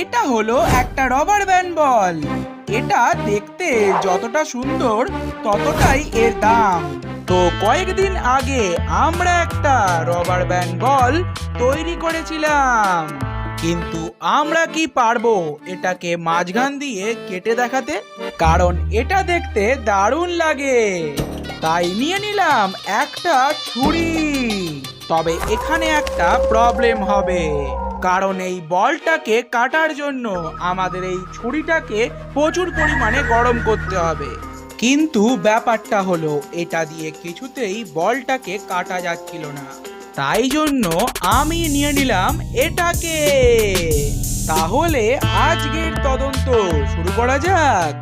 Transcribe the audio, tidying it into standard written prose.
এটা হলো একটা রবার ব্যান্ড বল। এটা দেখতে যতটা সুন্দর ততটাই এর দাম। তো কয়েকদিন আগে আমরা একটা রবার ব্যান্ড বল তৈরি করেছিলাম, কিন্তু আমরা কি পারবো এটাকে মাঝখান দিয়ে কেটে দেখাতে? কারণ এটা দেখতে দারুণ লাগে, তাই নিয়ে নিলাম একটা ছুরি। তবে এখানে একটা প্রবলেম হবে, কারণ এই বলটাকে কাটার জন্য আমাদের এই ছুরিটাকে প্রচুর পরিমাণে গরম করতে হবে। কিন্তু ব্যাপারটা হলো এটা দিয়ে কিছুতেই বলটাকে কাটা যাচ্ছিল না, তাই জন্য আমি নিয়ে নিলাম এটাকে। তাহলে আজকের তদন্ত শুরু করা যাক।